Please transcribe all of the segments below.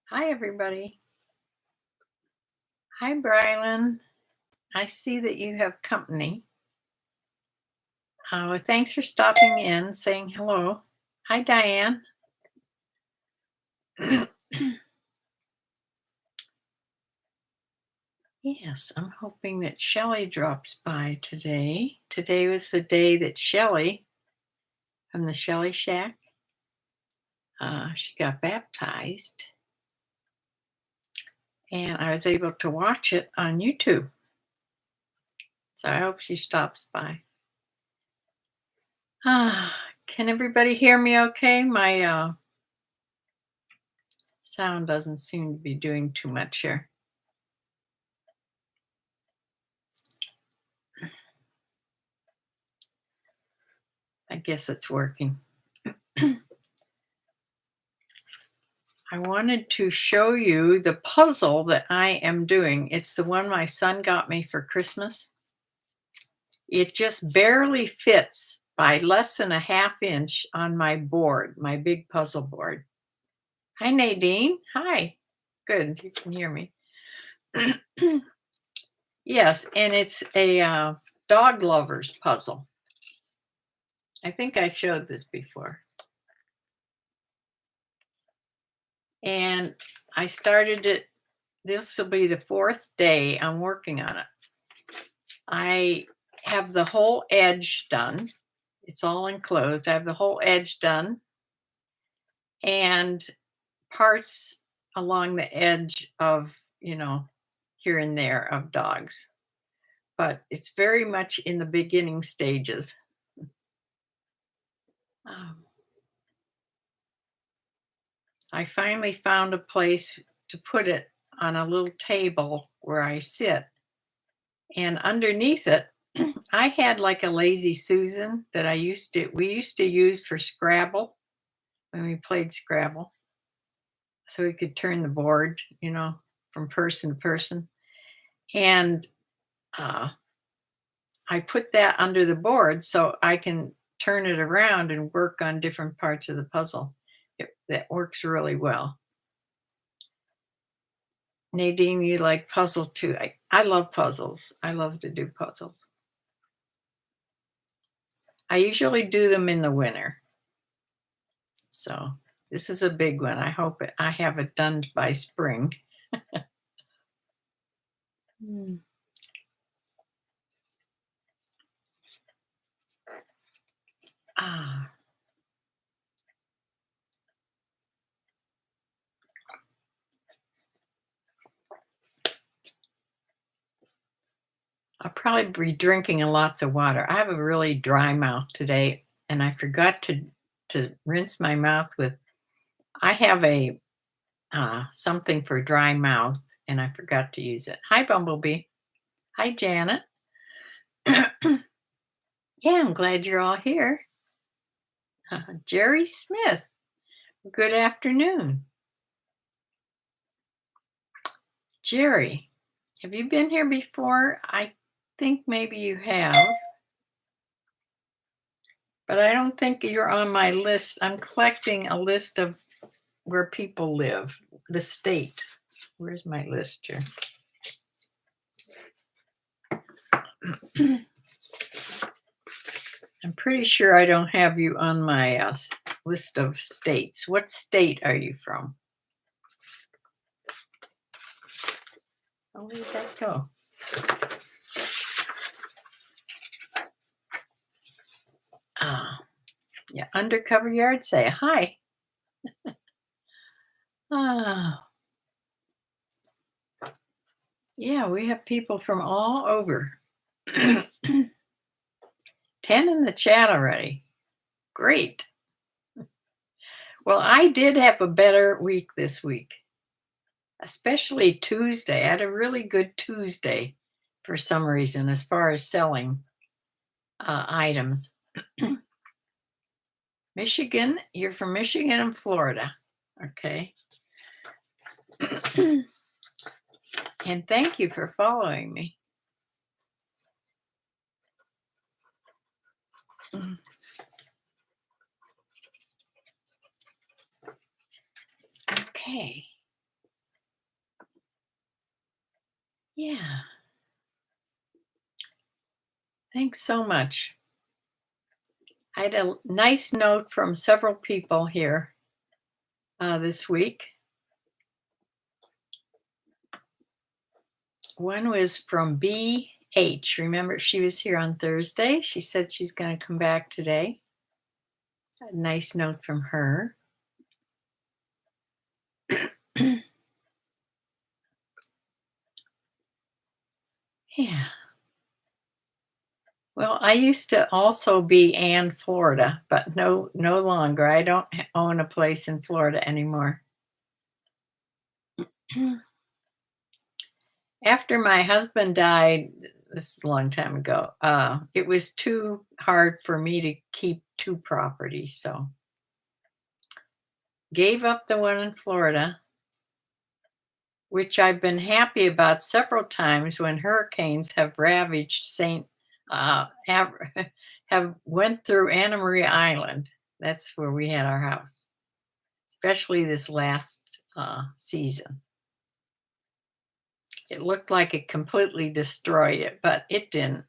Hi, everybody. Hi, Brylan. I see that you have company. Thanks for stopping in, saying hello. Hi, Diane. Yes, I'm hoping that Shelley drops by today. Today was the day that Shelley from the Shelley Shack, she got baptized. And I was able to watch it on YouTube. So I hope she stops by. Can everybody hear me okay? My sound doesn't seem to be doing too much here. I guess it's working. I wanted to show you the puzzle that I am doing. It's the one my son got me for Christmas. It just barely fits by less than a half-inch on my board, my big puzzle board. Hi, Nadine. Hi. Good, you can hear me. Yes, and it's a dog lovers puzzle. I think I showed this before. And I started it. This will be the 4th day I'm working on it. I have the whole edge done. It's all enclosed. I have the whole edge done and parts along the edge of, here and there of dogs. But it's very much in the beginning stages. I finally found a place to put it on a little table where I sit. And underneath it, I had like a Lazy Susan that we used to use for Scrabble when we played Scrabble. So we could turn the board, from person to person. And I put that under the board so I can turn it around and work on different parts of the puzzle. That works really well. Nadine, you like puzzles too. I love puzzles. I love to do puzzles. I usually do them in the winter. So this is a big one. I hope I have it done by spring. I'll probably be drinking lots of water. I have a really dry mouth today, and I forgot to rinse my mouth with. I have a something for dry mouth, and I forgot to use it. Hi, Bumblebee. Hi, Janet. Yeah, I'm glad you're all here. Jerry Smith. Good afternoon. Jerry, have you been here before? I think maybe you have. But I don't think you're on my list. I'm collecting a list of where people live, the state. Where's my list here? I'm pretty sure I don't have you on my list of states. What state are you from? I'll leave that go. Yeah, undercover yard say hi. Yeah, we have people from all over. 10 in the chat already. Great. Well, I did have a better week this week, especially Tuesday. I had a really good Tuesday for some reason as far as selling items. Michigan, you're from Michigan and Florida. Okay. And thank you for following me. Okay. Thanks so much. I had a nice note from several people here this week. One was from BH. Remember, she was here on Thursday. She said she's going to come back today. A nice note from her. Yeah. Well, I used to also be Ann, Florida, but no longer. I don't own a place in Florida anymore. After my husband died, this is a long time ago, it was too hard for me to keep two properties, so gave up the one in Florida, which I've been happy about several times when hurricanes have ravaged have, have went through Anna Maria Island. That's where we had our house, especially this last season. It looked like it completely destroyed it, but it didn't.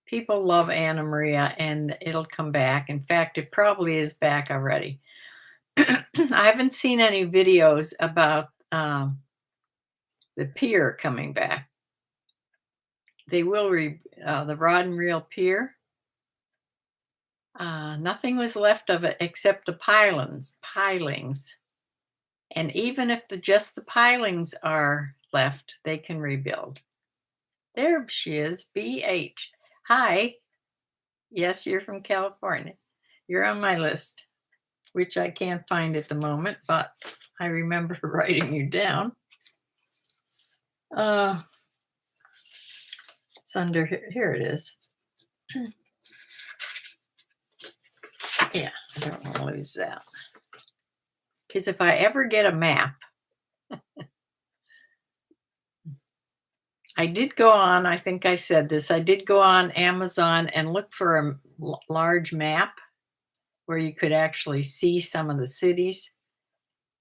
People love Anna Maria, and it'll come back. In fact, it probably is back already. I haven't seen any videos about the pier coming back. They will the rod and reel pier. Nothing was left of it except the pilings. And even if just the pilings are left, they can rebuild. There she is, BH. Hi. Yes, you're from California. You're on my list, which I can't find at the moment, but I remember writing you down. It's under here it is. Yeah, I don't want to lose that. Because if I ever get a map, I did go on, I think I said this, I did go on Amazon and look for a large map where you could actually see some of the cities.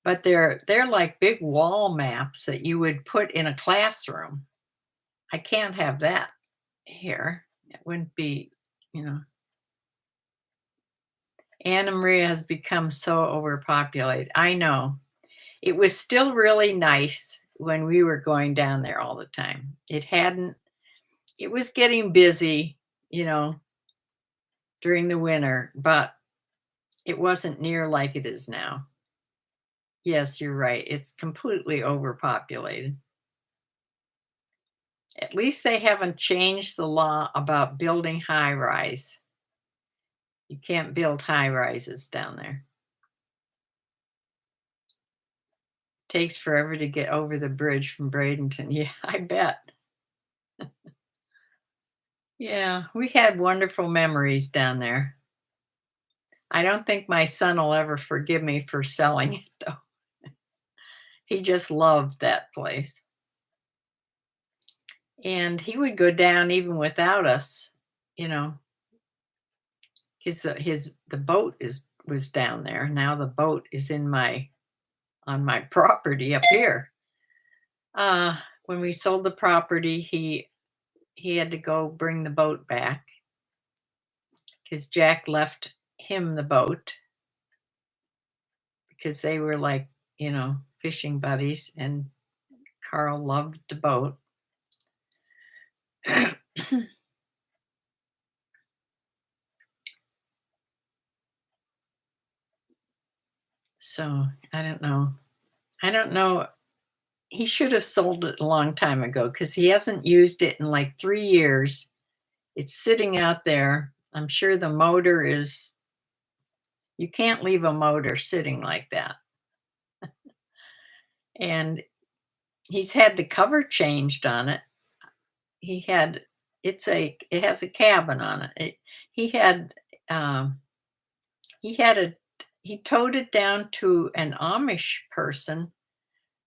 But they're like big wall maps that you would put in a classroom. I can't have that here. It wouldn't be, Anna Maria has become so overpopulated. I know. It was still really nice when we were going down there all the time. It was getting busy, during the winter, but it wasn't near like it is now. Yes, you're right. It's completely overpopulated. At least they haven't changed the law about building high rise. You can't build high rises down there. Takes forever to get over the bridge from Bradenton. Yeah, I bet. Yeah, we had wonderful memories down there. I don't think my son will ever forgive me for selling it, though. He just loved that place. And he would go down even without us, the boat was down there. Now the boat is on my property up here. When we sold the property, he had to go bring the boat back because Jack left him the boat because they were like, fishing buddies, and Carl loved the boat. So I don't know. He should have sold it a long time ago because he hasn't used it in like 3 years. It's sitting out there. I'm sure the motor you can't leave a motor sitting like that. And he's had the cover changed on it. It has a cabin on it. He towed it down to an Amish person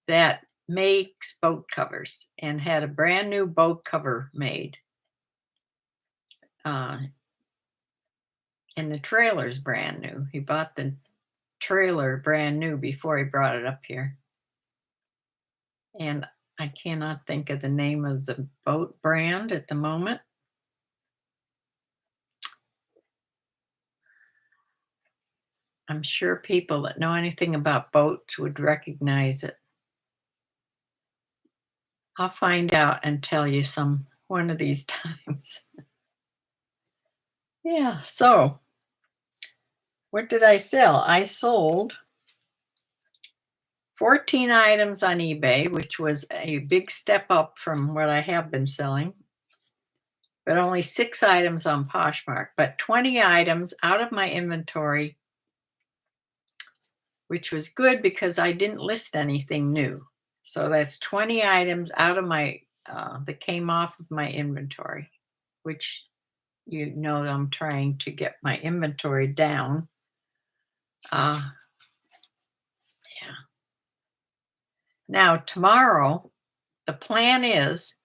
that makes boat covers and had a brand new boat cover made. And the trailer's brand new. He bought the trailer brand new before he brought it up here. And I cannot think of the name of the boat brand at the moment. I'm sure people that know anything about boats would recognize it. I'll find out and tell you some one of these times. Yeah, so what did I sell? I sold 14 items on eBay, which was a big step up from what I have been selling, but only 6 items on Poshmark, but 20 items out of my inventory, which was good because I didn't list anything new. So that's 20 items out of my that came off of my inventory, which I'm trying to get my inventory down. Uh, yeah. Now tomorrow, the plan is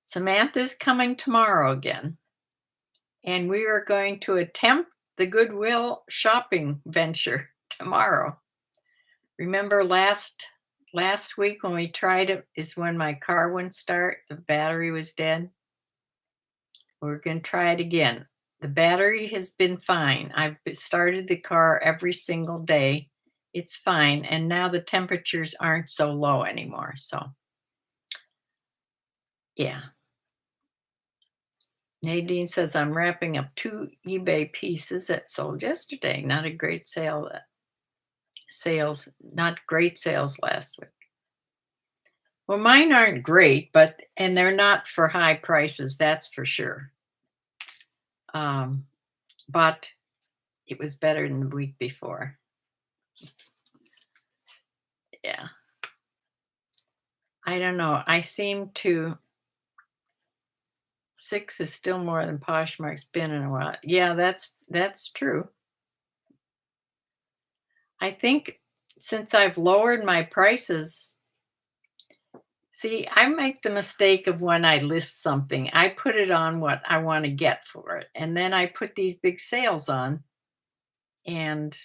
Samantha's coming tomorrow again, and we are going to attempt the Goodwill shopping venture tomorrow. Remember last week when we tried it is when my car wouldn't start, the battery was dead. We're going to try it again. The battery has been fine. I've started the car every single day. It's fine. And now the temperatures aren't so low anymore. So, yeah. Nadine says I'm wrapping up 2 eBay pieces that sold yesterday. Not a great sale. Not great sales last week. Well, mine aren't great, and they're not for high prices, that's for sure. But it was better than the week before. Yeah. I don't know. I seem to 6 is still more than Poshmark's been in a while. Yeah, that's true. I think since I've lowered my prices, see, I make the mistake of when I list something, I put it on what I want to get for it. And then I put these big sales on and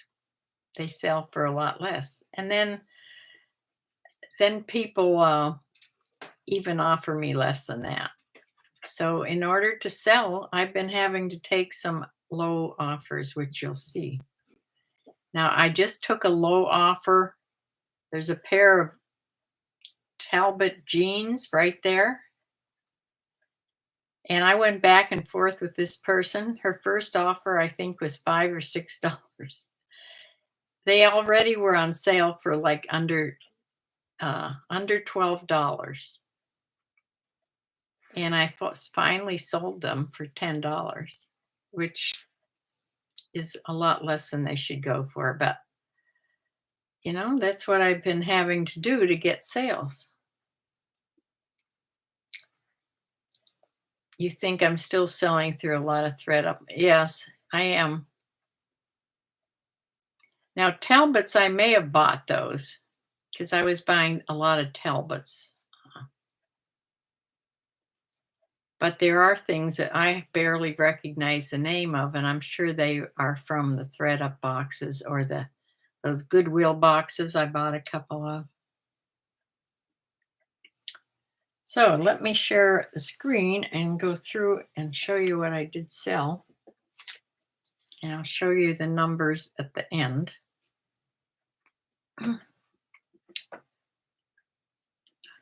they sell for a lot less. And then people even offer me less than that. So in order to sell, I've been having to take some low offers, which you'll see. Now, I just took a low offer. There's a pair of Talbot jeans right there. And I went back and forth with this person. Her first offer, I think, was $5 or $6. They already were on sale for like under $12. And I finally sold them for $10, which is a lot less than they should go for. But, that's what I've been having to do to get sales. You think I'm still selling through a lot of thread up? Yes, I am. Now, Talbots, I may have bought those because I was buying a lot of Talbots. But there are things that I barely recognize the name of, and I'm sure they are from the thread up boxes or those Goodwill boxes I bought a couple of. So let me share the screen and go through and show you what I did sell. And I'll show you the numbers at the end.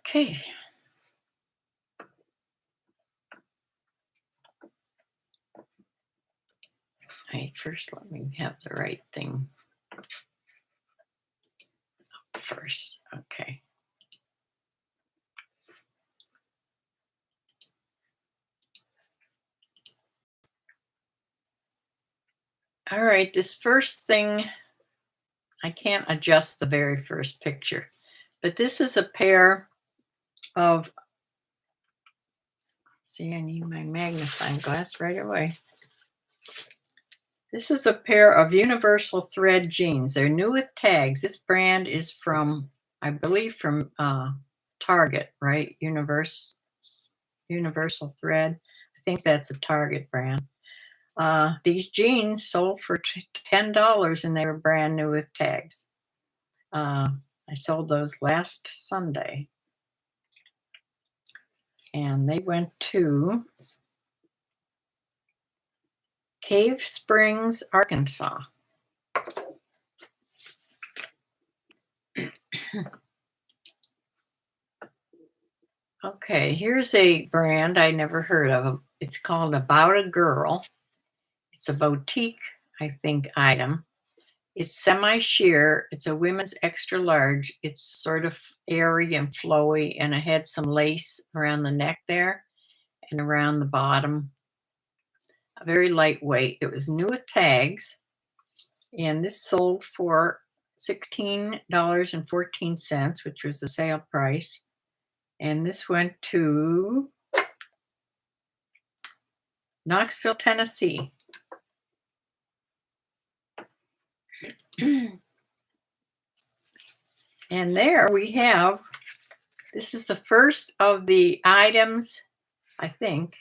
Okay. Hey, first let me have the right thing up first. Okay. All right, this first thing, I can't adjust the very first picture, but this is a pair of, see, I need my magnifying glass right away. This is a pair of universal thread jeans. They're new with tags. This brand is from, I believe, from Target, right? Universal thread. I think that's a Target brand. These jeans sold for $10 and they were brand new with tags. I sold those last Sunday. and they went to Cave Springs, Arkansas. Okay, here's a brand I never heard of. It's called About a Girl. It's a boutique, I think, item. It's semi-sheer. It's a women's extra large. It's sort of airy and flowy, and it had some lace around the neck there and around the bottom. Very lightweight. It was new with tags, and this sold for $16.14, which was the sale price. And this went to Knoxville, Tennessee. And there we have, this is the first of the items, I think,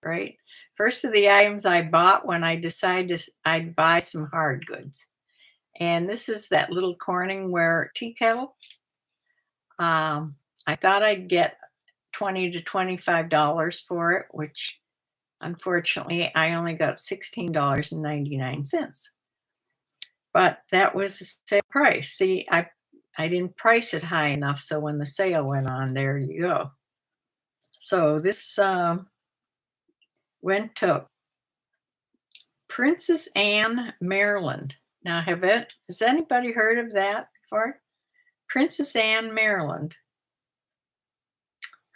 right? First of the items I bought when I decided I'd buy some hard goods. And this is that little Corningware tea kettle. I thought I'd get $20 to $25 for it, which unfortunately I only got $16.99. But that was the sale price. See, I didn't price it high enough, so when the sale went on, there you go. So this went to Princess Anne, Maryland. Now, has anybody heard of that before? Princess Anne, Maryland.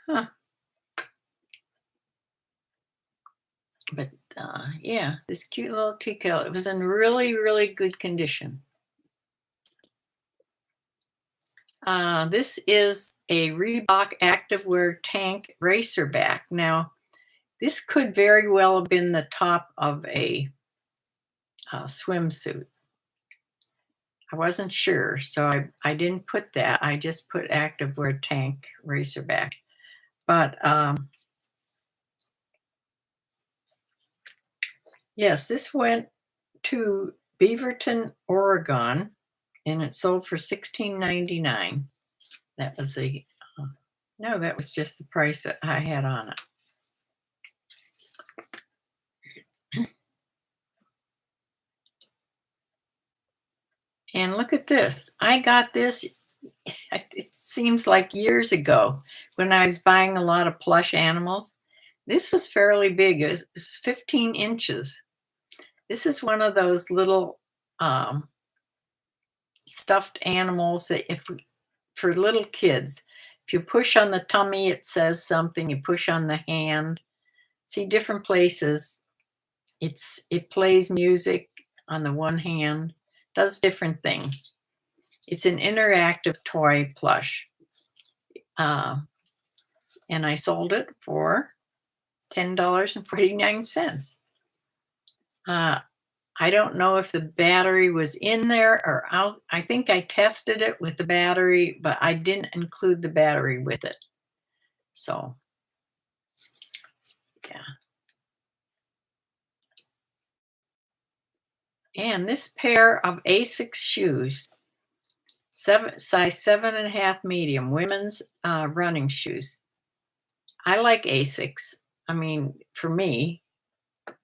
Huh. But yeah, this cute little tea kettle. It was in really, really good condition. This is a Reebok activewear tank racerback. Now, this could very well have been the top of a swimsuit. I wasn't sure, so I didn't put that. I just put activewear tank racerback. But yes, this went to Beaverton, Oregon, and it sold for $16.99. That was no, that was just the price that I had on it. And look at this. I got this, it seems like years ago when I was buying a lot of plush animals. This was fairly big. It was 15 inches. This is one of those little stuffed animals that for little kids, if you push on the tummy, it says something. You push on the hand. See, different places. It plays music on the one hand, does different things. It's an interactive toy plush. And I sold it for $10.49. I don't know if the battery was in there or out. I think I tested it with the battery, but I didn't include the battery with it. So, yeah. And this pair of Asics shoes, size 7.5 medium, women's running shoes. I like Asics. I mean, for me.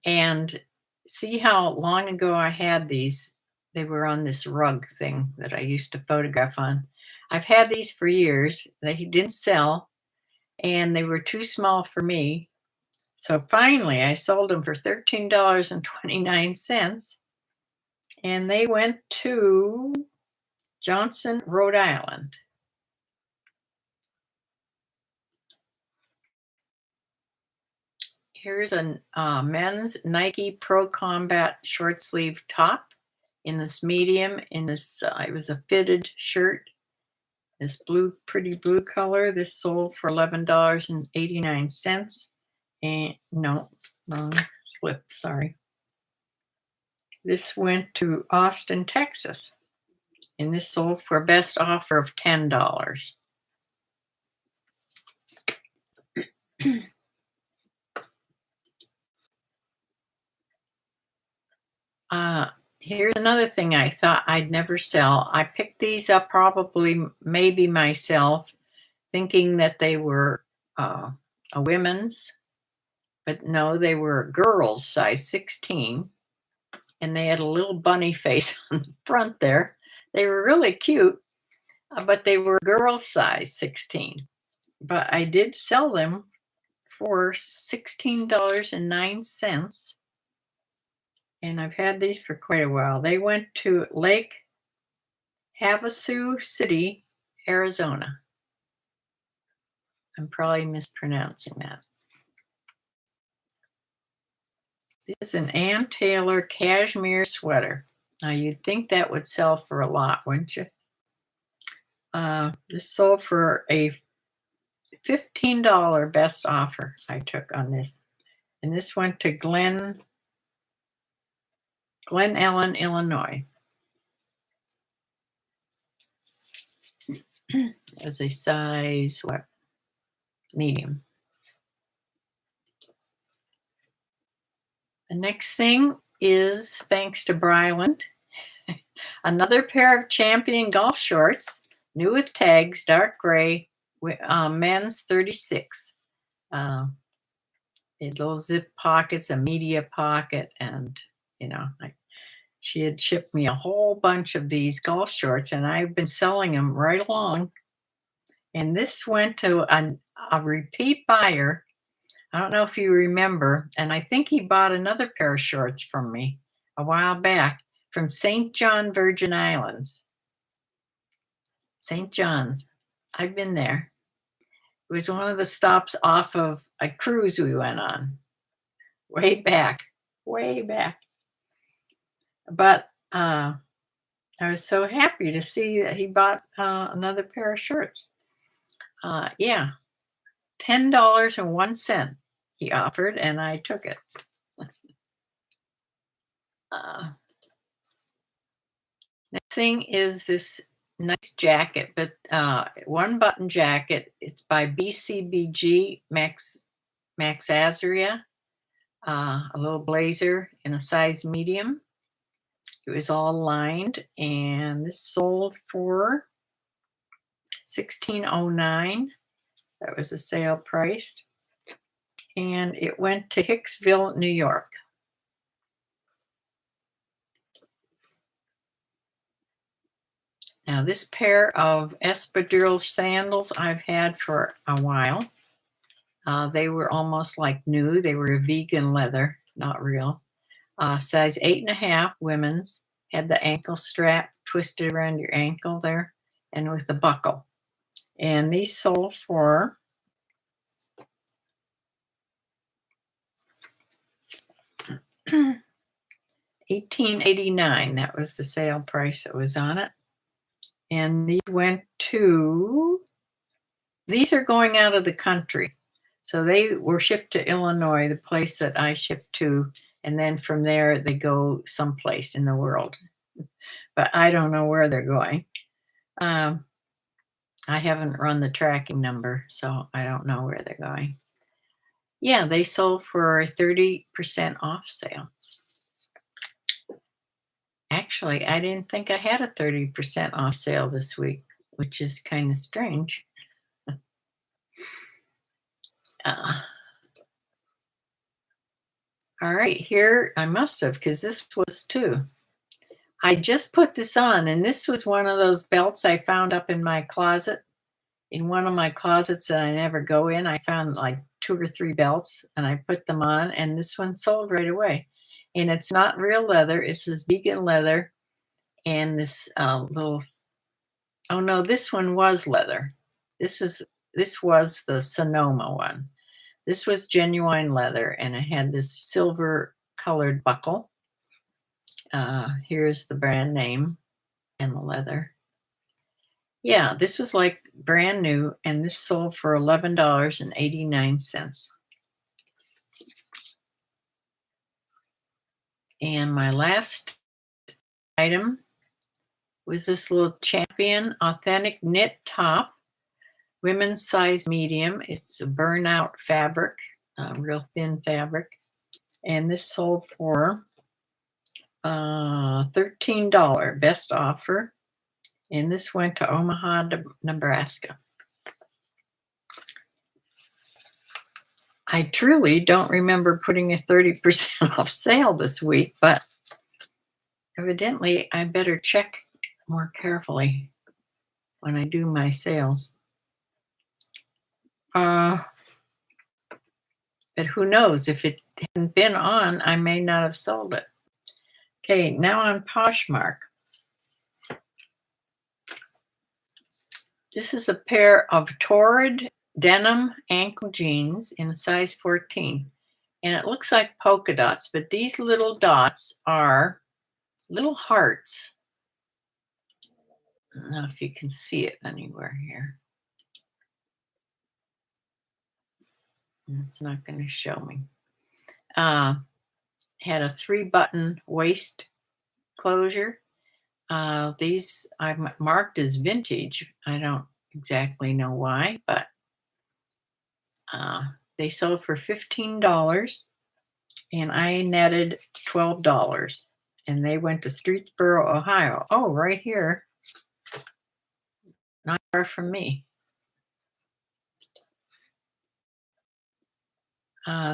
And see how long ago I had these? They were on this rug thing that I used to photograph on. I've had these for years. They didn't sell, and they were too small for me. So finally, I sold them for $13.29, and they went to Johnson, Rhode Island. Here's a men's Nike Pro Combat short sleeve top in this medium. In this, it was a fitted shirt. This pretty blue color. This sold for $11.89. And no, wrong slip. Sorry. This went to Austin, Texas, and this sold for a best offer of $10. Here's another thing I thought I'd never sell. I picked these up probably maybe myself, thinking that they were a a women's, but no, they were girls, size 16, and they had a little bunny face on the front there. They were really cute, but they were girls size 16. But I did sell them for $16.09. And I've had these for quite a while. They went to Lake Havasu City, Arizona. I'm probably mispronouncing that. This is an Ann Taylor cashmere sweater. Now you'd think that would sell for a lot, wouldn't you? This sold for a $15 best offer I took on this. And this went to Glen Ellen, Illinois. It was a size, what? Medium. The next thing is, thanks to Bryland, another pair of Champion golf shorts, new with tags, dark gray, men's 36. They had little zip pockets, a media pocket, and she had shipped me a whole bunch of these golf shorts, and I've been selling them right along. And this went to a repeat buyer. I don't know if you remember, and I think he bought another pair of shorts from me a while back from St. John, Virgin Islands. St. John's. I've been there. It was one of the stops off of a cruise we went on. Way back. But I was so happy to see that he bought another pair of shirts. Yeah, $10.01 he offered, and I took it. Next thing is this nice jacket, but one button jacket. It's by BCBG Max Azria. A little blazer in a size medium. It was all lined, and this sold for $16.09. That was a sale price. And it went to Hicksville, New York. Now, this pair of espadrille sandals I've had for a while. They were almost like new. They were a vegan leather, not real. Size 8.5, women's. Had the ankle strap twisted around your ankle there, and with the buckle. And these sold for $18.89. That was the sale price that was on it. And these are going out of the country. So they were shipped to Illinois, the place that I shipped to. And then from there, they go someplace in the world. But I don't know where they're going. I haven't run the tracking number, so I don't know where they're going. Yeah, they sold for a 30% off sale. Actually, I didn't think I had a 30% off sale this week, which is kind of strange. All right, here I must have, because this was too. I just put this on, and this was one of those belts I found up in my closet. In one of my closets that I never go in, I found like 2 or 3 belts, and I put them on, and this one sold right away. And it's not real leather. It's this vegan leather, and this little. Oh no, this one was leather. This was the Sonoma one. This was genuine leather, and it had this silver colored buckle. Here's the brand name and the leather. Yeah, this was like brand new, and this sold for $11.89. And my last item was this little Champion authentic knit top, women's size medium. It's a burnout fabric, real thin fabric. And this sold for $13 best offer. And this went to Omaha, Nebraska. I truly don't remember putting a 30% off sale this week, but evidently I better check more carefully when I do my sales. But who knows? If it hadn't been on, I may not have sold it. Okay, now on Poshmark. This is a pair of Torrid denim ankle jeans in a size 14. And it looks like polka dots, but these little dots are little hearts. I don't know if you can see it anywhere here. It's not going to show me. Had a 3-button waist closure. These I've marked as vintage. I don't exactly know why, but they sold for $15 and I netted $12. And they went to Streetsboro, Ohio. Oh, right here. Not far from me.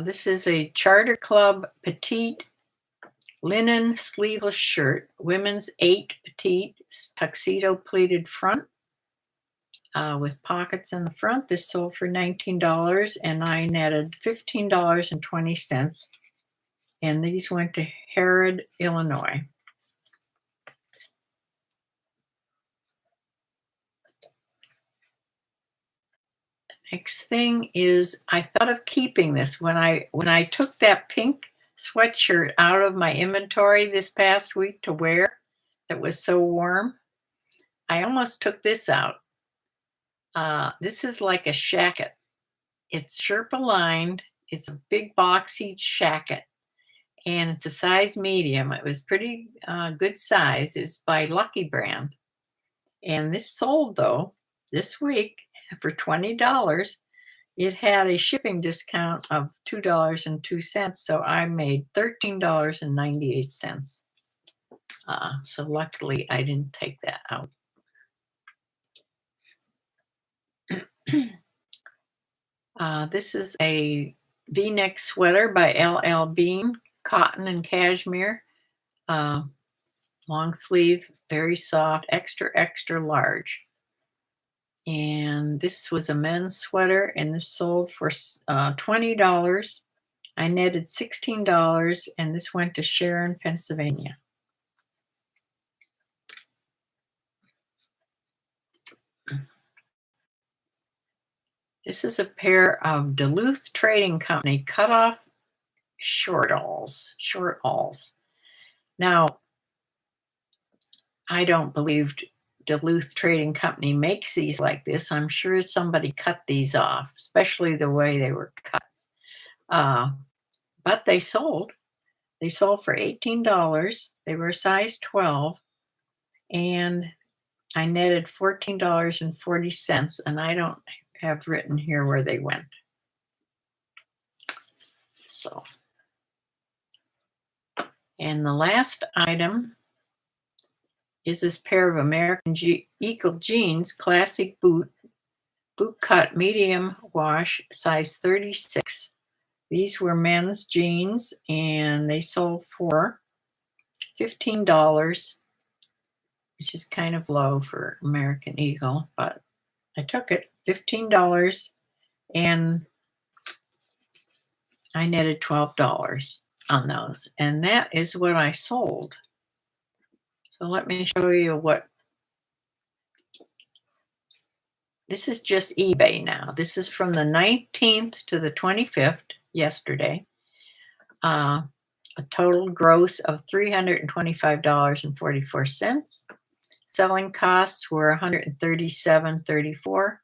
This is a Charter Club petite linen sleeveless shirt, women's 8 petite tuxedo pleated front with pockets in the front. This sold for $19 and I netted $15.20. And these went to Harrod, Illinois. Next thing is I thought of keeping this when I took that pink sweatshirt out of my inventory this past week to wear that was so warm. I almost took this out. This is like a shacket. It's Sherpa lined. It's a big boxy shacket and it's a size medium. It was pretty good size. It's by Lucky Brand. And this sold though this week for $20. It had a shipping discount of $2.02, so I made $13.98. So luckily I didn't take that out. This is a V-neck sweater by LL Bean, cotton and cashmere, long sleeve, very soft, extra, extra large. And this was a men's sweater, and this sold for $20. I netted $16, and this went to Sharon, Pennsylvania. This is a pair of Duluth Trading Company cutoff short alls. Now, I don't believe Duluth Trading Company makes these like this. I'm sure somebody cut these off, especially the way they were cut. But they sold. They sold for $18. They were size 12. And I netted $14.40. And I don't have written here where they went. So, and the last item is this pair of American Eagle jeans, classic boot cut, medium wash, size 36. These were men's jeans and they sold for $15, which is kind of low for American Eagle, but I took it, $15, and I netted $12 on those. And that is what I sold. So let me show you what. This is just eBay now. This is from the 19th to the 25th, yesterday. A total gross of $325.44. Selling costs were $137.34.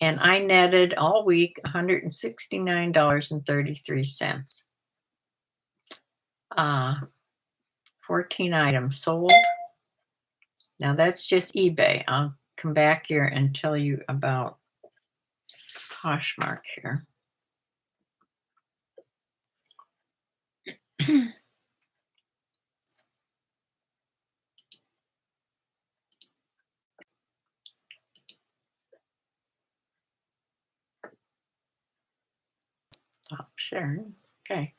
And I netted all week $169.33. 14 items sold. Now that's just eBay. I'll come back here and tell you about Poshmark here. Sure. Okay.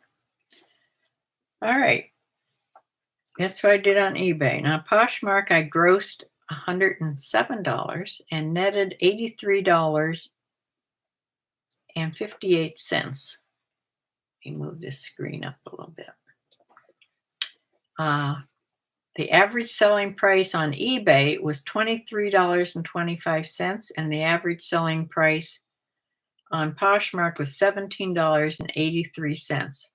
All right. That's what I did on eBay. Now, Poshmark, I grossed $107 and netted $83.58. Let me move this screen up a little bit. The average selling price on eBay was $23.25, and the average selling price on Poshmark was $17.83.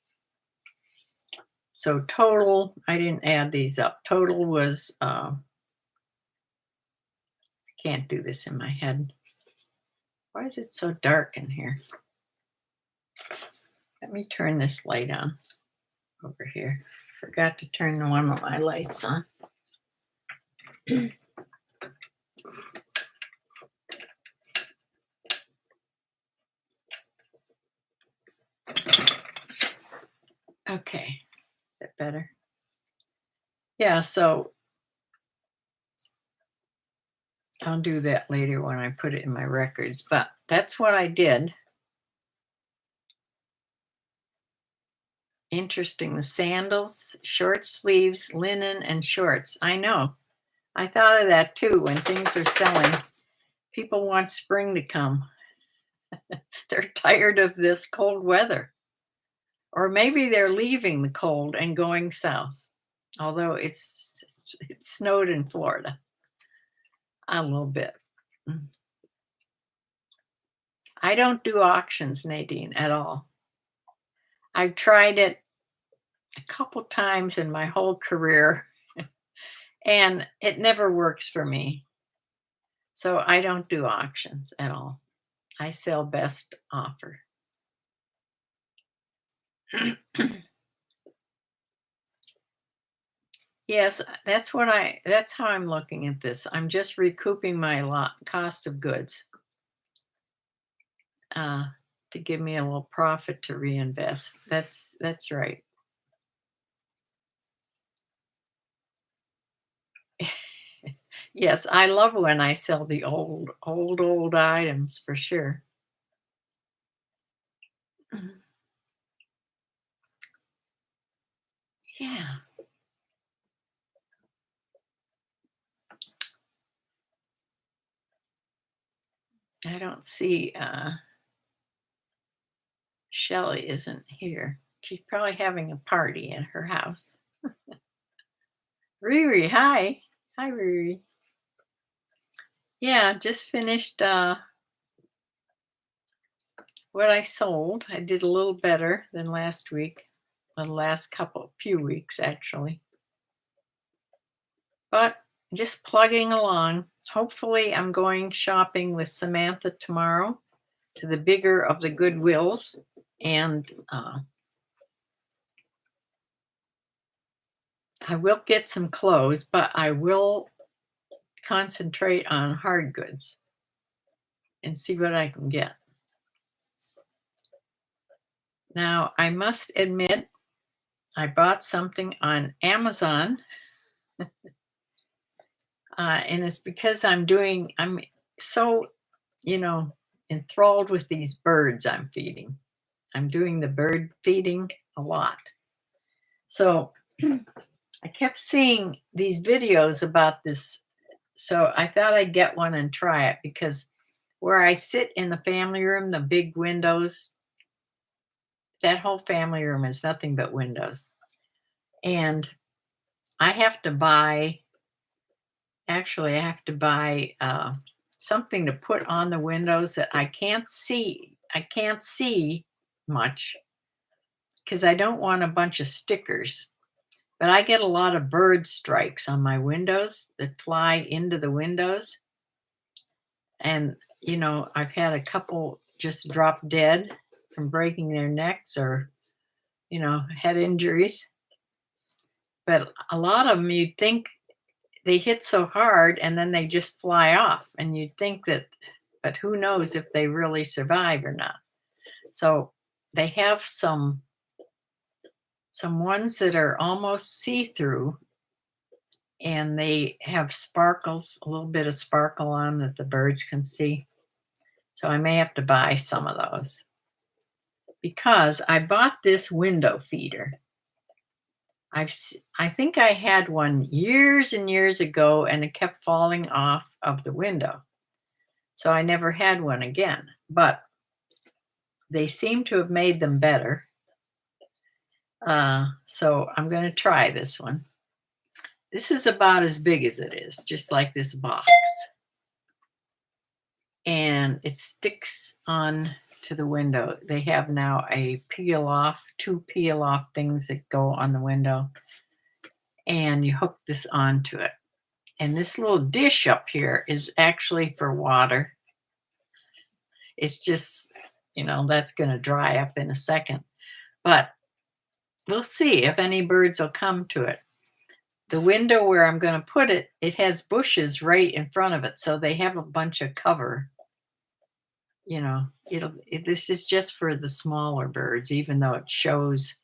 So total, I didn't add these up. Total was, I can't do this in my head. Why is it so dark in here? Let me turn this light on over here. Forgot to turn one of my lights on. Okay, is that better? Yeah, so I'll do that later when I put it in my records, but that's what I did. Interesting. The sandals, short sleeves, linen, and shorts. I know. I thought of that too when things are selling. People want spring to come. They're tired of this cold weather. Or maybe they're leaving the cold and going south. Although it snowed in Florida a little bit. I don't do auctions, Nadine, at all. I've tried it a couple times in my whole career, and it never works for me. So I don't do auctions at all. I sell best offer. Yes, that's how I'm looking at this. I'm just recouping my cost of goods to give me a little profit to reinvest. That's right. Yes, I love when I sell the old items for sure. Yeah. I don't see Shelly isn't here. She's probably having a party at her house. Riri, hi. Hi, Riri. Yeah, just finished what I sold. I did a little better than last week, the last few weeks actually. But just plugging along. Hopefully, I'm going shopping with Samantha tomorrow to the bigger of the Goodwills, and I will get some clothes, but I will concentrate on hard goods and see what I can get. Now, I must admit, I bought something on Amazon, and it's because I'm so, enthralled with these birds I'm feeding. I'm doing the bird feeding a lot. So I kept seeing these videos about this. So I thought I'd get one and try it, because where I sit in the family room, the big windows, that whole family room is nothing but windows. And I have to buy something to put on the windows that I can't see. I can't see much because I don't want a bunch of stickers. But I get a lot of bird strikes on my windows that fly into the windows. And, I've had a couple just drop dead from breaking their necks or, head injuries. But a lot of them, you'd think they hit so hard and then they just fly off. And you'd think but who knows if they really survive or not. So they have some ones that are almost see-through, and they have sparkles, a little bit of sparkle on that the birds can see. So I may have to buy some of those, because I bought this window feeder. I think I had one years and years ago, and it kept falling off of the window. So I never had one again, but they seem to have made them better. So I'm going to try this one. This is about as big as it is, just like this box. And it sticks on to the window. They have now a peel off, 2 peel off things that go on the window. And you hook this onto it. And this little dish up here is actually for water. It's just, that's going to dry up in a second. But we'll see if any birds will come to it. The window where I'm going to put it, it has bushes right in front of it. So they have a bunch of cover. This is just for the smaller birds, even though it shows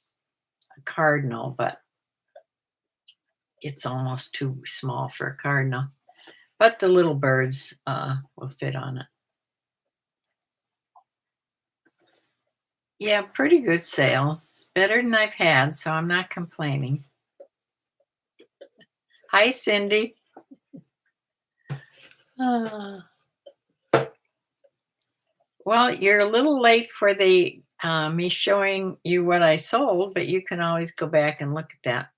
a cardinal, but it's almost too small for a cardinal. But the little birds will fit on it. Yeah, pretty good sales. Better than I've had, so I'm not complaining. Hi, Cindy. Well, you're a little late for the me showing you what I sold, but you can always go back and look at that.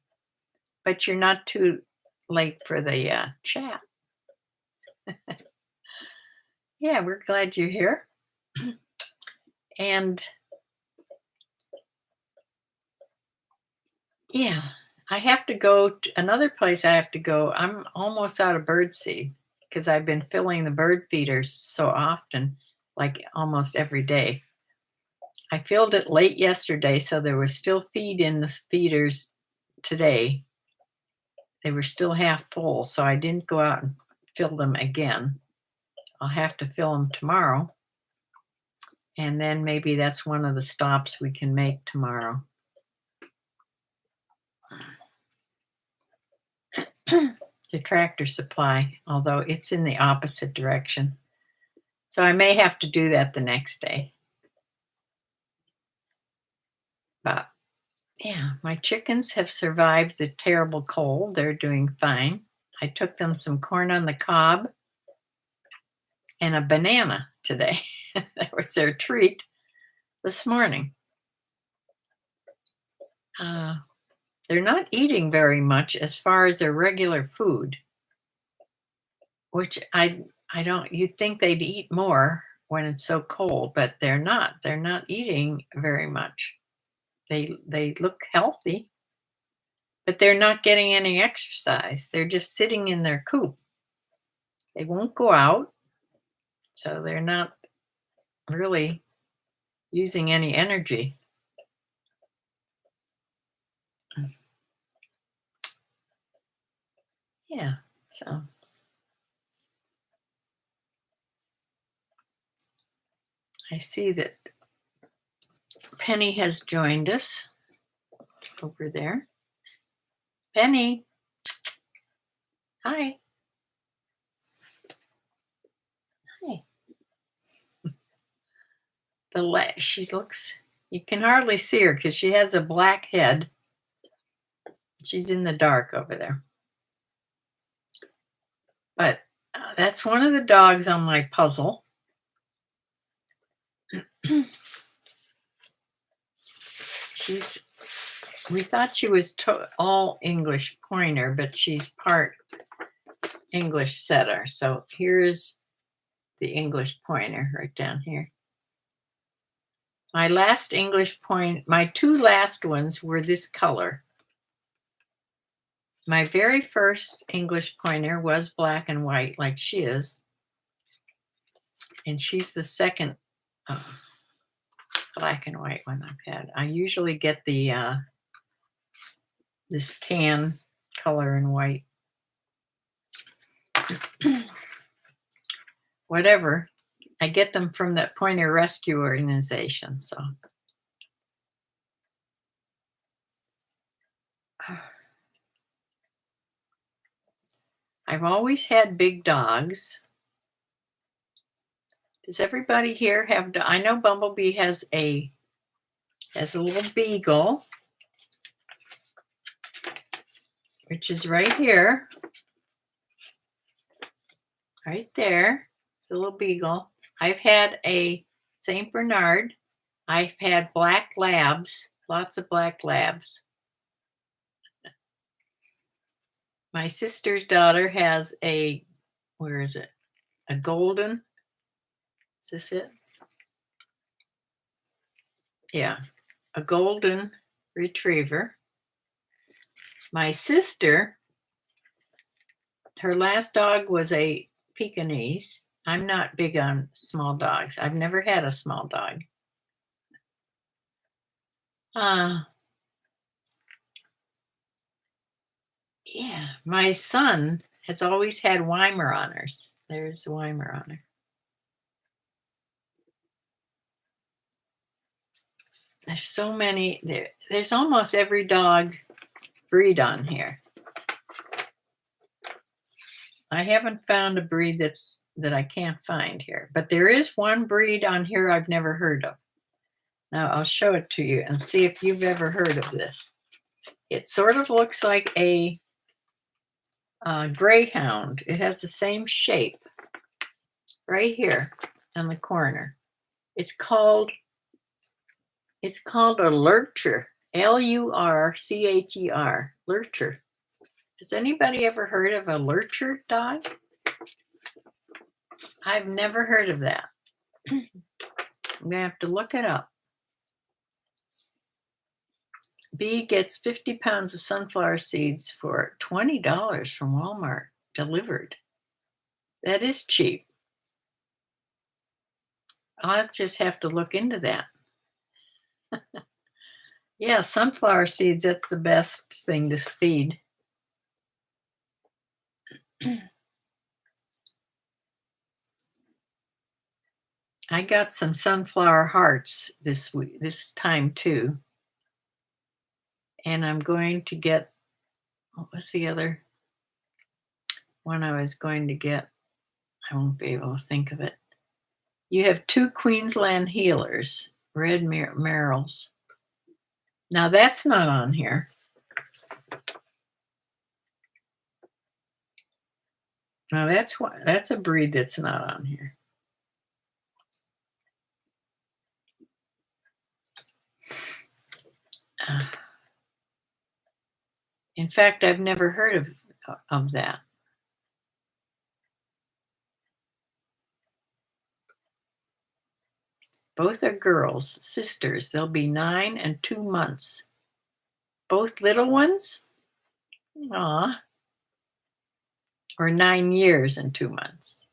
But you're not too late for the chat. Yeah, we're glad you're here. And yeah, I have to go to another place. I have to go. I'm almost out of bird seed because I've been filling the bird feeders so often, like almost every day. I filled it late yesterday, so there was still feed in the feeders today. They were still half full, so I didn't go out and fill them again. I'll have to fill them tomorrow. And then maybe that's one of the stops we can make tomorrow. The Tractor Supply, although it's in the opposite direction. So I may have to do that the next day. But yeah, my chickens have survived the terrible cold. They're doing fine. I took them some corn on the cob and a banana today. That was their treat this morning. They're not eating very much as far as their regular food, which I don't, you'd think they'd eat more when it's so cold, but they're not. They're not eating very much. They look healthy, but they're not getting any exercise. They're just sitting in their coop. They won't go out, so they're not really using any energy. Yeah, so I see that Penny has joined us over there. Penny, hi. Hi. She looks, you can hardly see her because she has a black head. She's in the dark over there. But that's one of the dogs on my puzzle. We thought she was all English pointer, but she's part English setter. So here's the English pointer right down here. My last English my 2 last ones were this color. My very first English pointer was black and white, like she is. And she's the second black and white one I've had. I usually get the this tan color and white. Whatever. I get them from that Pointer Rescue organization, so. I've always had big dogs. Does everybody here have, I know Bumblebee has a Has a little beagle, which is right here. Right there. It's a little beagle. I've had a St. Bernard. I've had black labs, lots of black labs. My sister's daughter has a, where is it? A golden. Is this it? Yeah, a golden retriever. My sister, her last dog was a Pekingese. I'm not big on small dogs. I've never had a small dog. Yeah, my son has always had Weimaraners. There's the Weimaraner. There's so many. There's almost every dog breed on here. I haven't found a breed that I can't find here, but there is one breed on here I've never heard of. Now I'll show it to you and see if you've ever heard of this. It sort of looks like a greyhound. It has the same shape right here on the corner. It's called a lurcher. Lurcher. Lurcher. Has anybody ever heard of a lurcher dog? I've never heard of that. I'm gonna have to look it up. B gets 50 pounds of sunflower seeds for $20 from Walmart delivered. That is cheap. I'll just have to look into that. Yeah, sunflower seeds, that's the best thing to feed. I got some sunflower hearts this time too. And I'm going to get, what was the other one I was going to get? I won't be able to think of it. You have 2 Queensland healers, red merrills. Now that's not on here. Now that's a breed that's not on here. In fact, I've never heard of that. Both are girls, sisters. They'll be 9 and 2 months. Both little ones? Aw. Or 9 years and 2 months.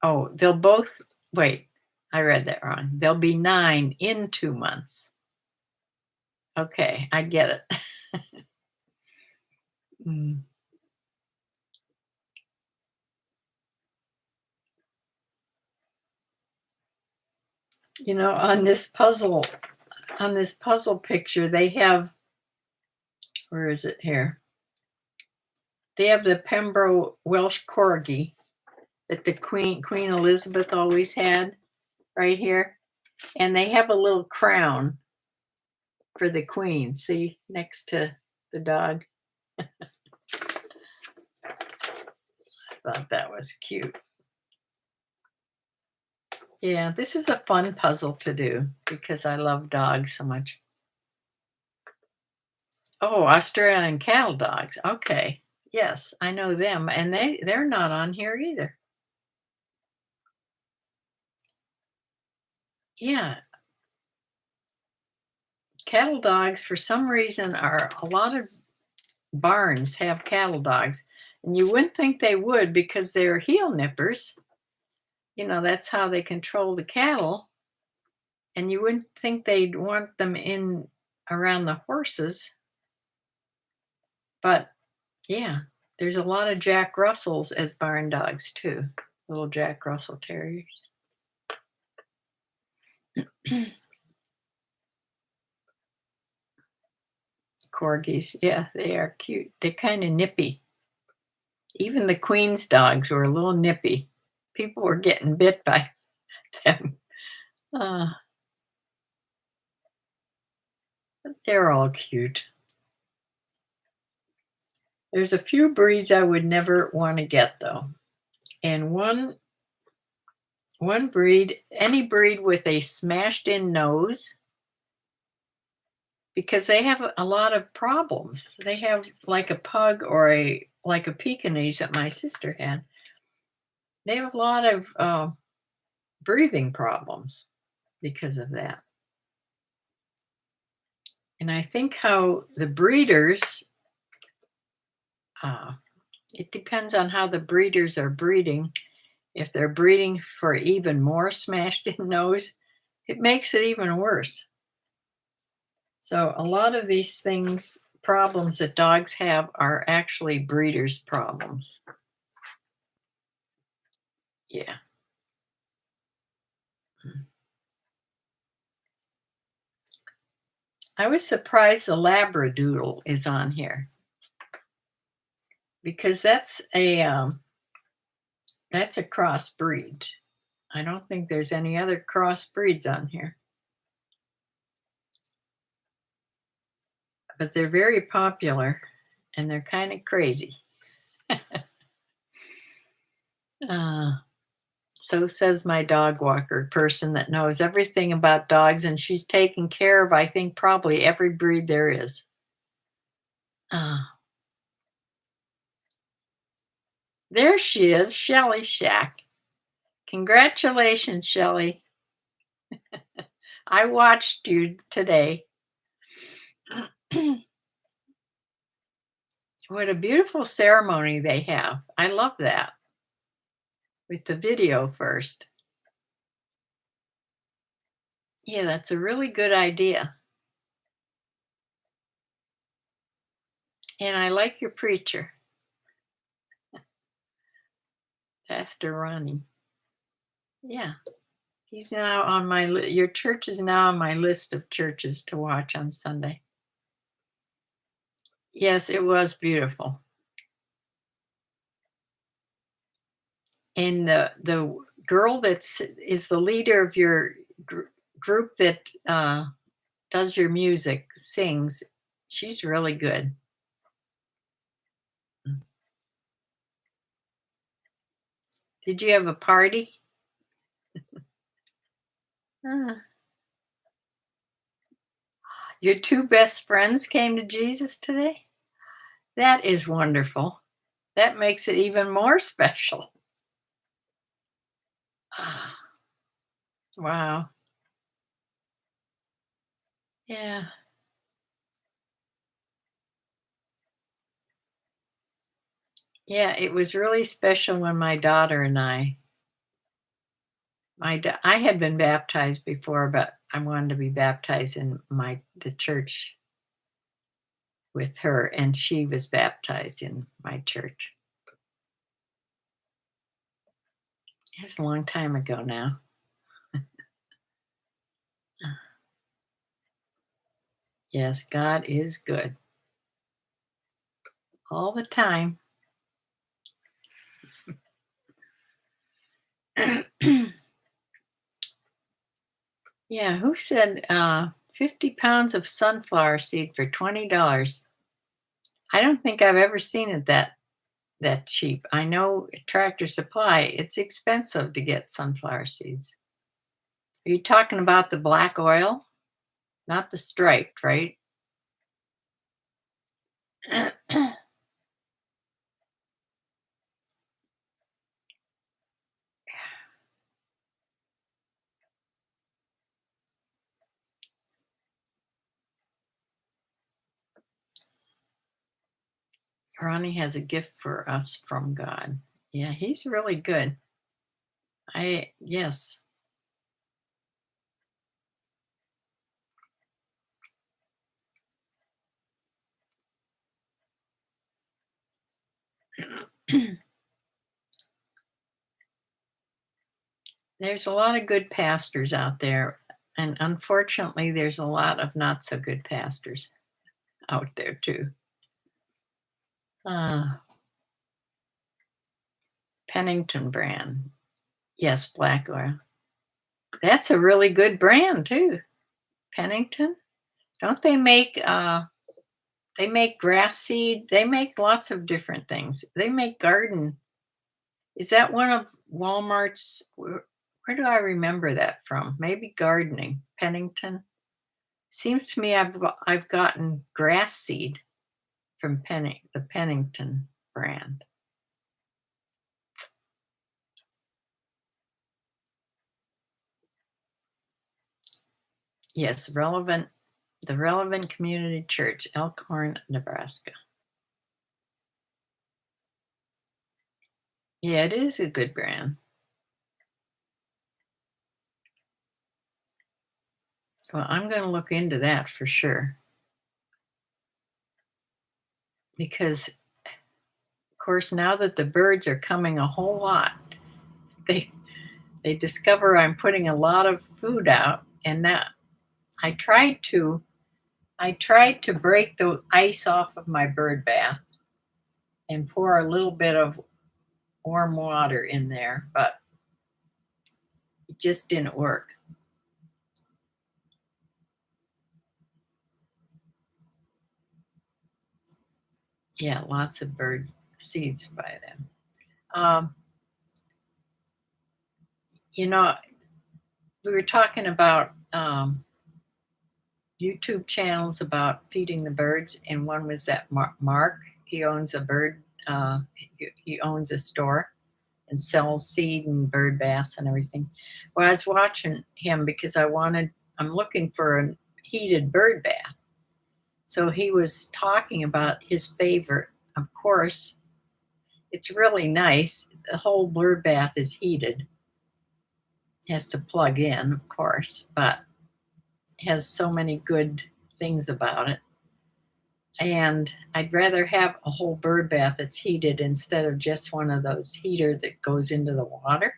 Oh, they'll both, wait, I read that wrong. They'll be 9 in 2 months. Okay, I get it. You know, on this puzzle picture, they have, where is it here? They have the Pembroke Welsh Corgi that the Queen Elizabeth always had right here. And they have a little crown for the Queen, see, next to the dog. I thought that was cute. Yeah, this is a fun puzzle to do because I love dogs so much. Oh, Australian cattle dogs. Okay. Yes, I know them. And they're not on here either. Yeah. Cattle dogs, for some reason, are a lot of barns have cattle dogs. And you wouldn't think they would because they're heel nippers. You know, that's how they control the cattle. And you wouldn't think they'd want them in around the horses. But yeah, there's a lot of Jack Russells as barn dogs too. Little Jack Russell Terriers. Corgis, yeah, they are cute. They're kind of nippy. Even the Queen's dogs were a little nippy. People were getting bit by them. They're all cute. There's a few breeds I would never want to get though. And one breed, any breed with a smashed in nose, because they have a lot of problems. They have like a pug or like a Pekingese that my sister had. They have a lot of breathing problems because of that. And I think how the breeders, it depends on how the breeders are breeding. If they're breeding for even more smashed in nose, it makes it even worse. So a lot of these things, problems that dogs have, are actually breeders' problems. Yeah. I was surprised the Labradoodle is on here because that's a crossbreed. I don't think there's any other crossbreeds on here, but they're very popular and they're kind of crazy. So says my dog walker person that knows everything about dogs, and she's taken care of, I think, probably every breed there is. There she is, Shelly Shack. Congratulations, Shelly. I watched you today. What a beautiful ceremony they have. I love that. With the video first. Yeah, that's a really good idea. And I like your preacher, Pastor Ronnie. Yeah, he's now on my your church is now on my list of churches to watch on Sunday. Yes, it was beautiful. And the girl is the leader of your group that does your music, sings, she's really good. Did you have a party? Ah. Your two best friends came to Jesus today? That is wonderful. That makes it even more special. Wow. Yeah. Yeah, it was really special when my daughter and I had been baptized before, but I wanted to be baptized in the church with her, and she was baptized in my church. It's a long time ago now. Yes, God is good all the time. Yeah, who said 50 pounds of sunflower seed for $20? I don't think I've ever seen it that cheap. I know Tractor Supply, it's expensive to get sunflower seeds. Are you talking about the black oil? Not the striped, right? Ronnie has a gift for us from God. Yeah, he's really good. Yes. There's a lot of good pastors out there, and unfortunately, there's a lot of not so good pastors out there too. Uh, Pennington brand. Yes, black oil. That's a really good brand too. Pennington. Don't they make grass seed? They make lots of different things. They make garden. Is that one of Walmart's? Where do I remember that from? Maybe gardening, Pennington. Seems to me I've gotten grass seed from the Pennington brand. Yes, the relevant community church, Elkhorn, Nebraska. Yeah, it is a good brand. Well, I'm going to look into that for sure because, of course, now that the birds are coming a whole lot, they they discover I'm putting a lot of food out, and now I tried to I tried to break the ice off of my bird bath and pour a little bit of warm water in there, but it just didn't work. Yeah, lots of bird seeds by them. Um, you know, we were talking about YouTube channels about feeding the birds, and one was that Mark. He owns a bird. He owns a store and sells seed and bird baths and everything. Well, I was watching him because I'm looking for a heated bird bath. So he was talking about his favorite. Of course, it's really nice. The whole bird bath is heated. Has to plug in, of course, but has so many good things about it. And I'd rather have a whole bird bath that's heated instead of just one of those heater that goes into the water.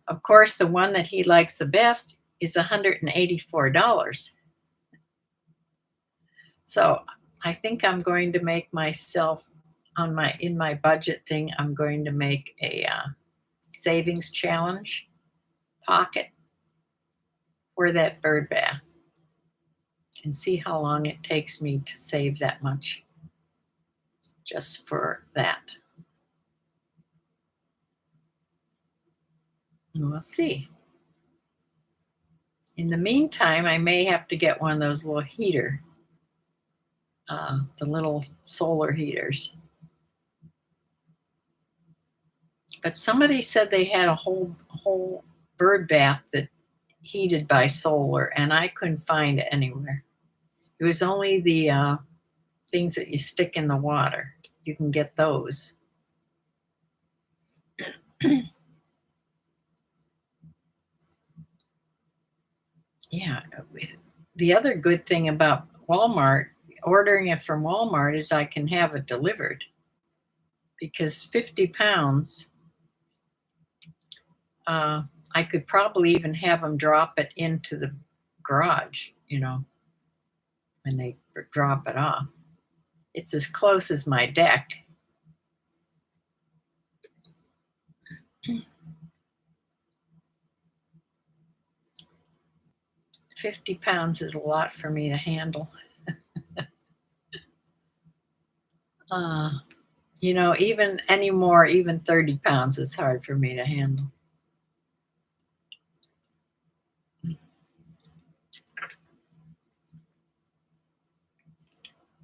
Of course, the one that he likes the best is $184. So I think I'm going to make myself in my budget thing. I'm going to make a savings challenge pocket for that bird bath and see how long it takes me to save that much just for that. And we'll see. In the meantime, I may have to get one of those little the little solar heaters. But somebody said they had a whole bird bath that heated by solar, and I couldn't find it anywhere. It was only the things that you stick in the water. You can get those. Yeah. The other good thing about Walmart, ordering it from Walmart, is I can have it delivered because 50 pounds, I could probably even have them drop it into the garage, when they drop it off. It's as close as my deck. 50 pounds is a lot for me to handle. Even anymore, even 30 pounds is hard for me to handle.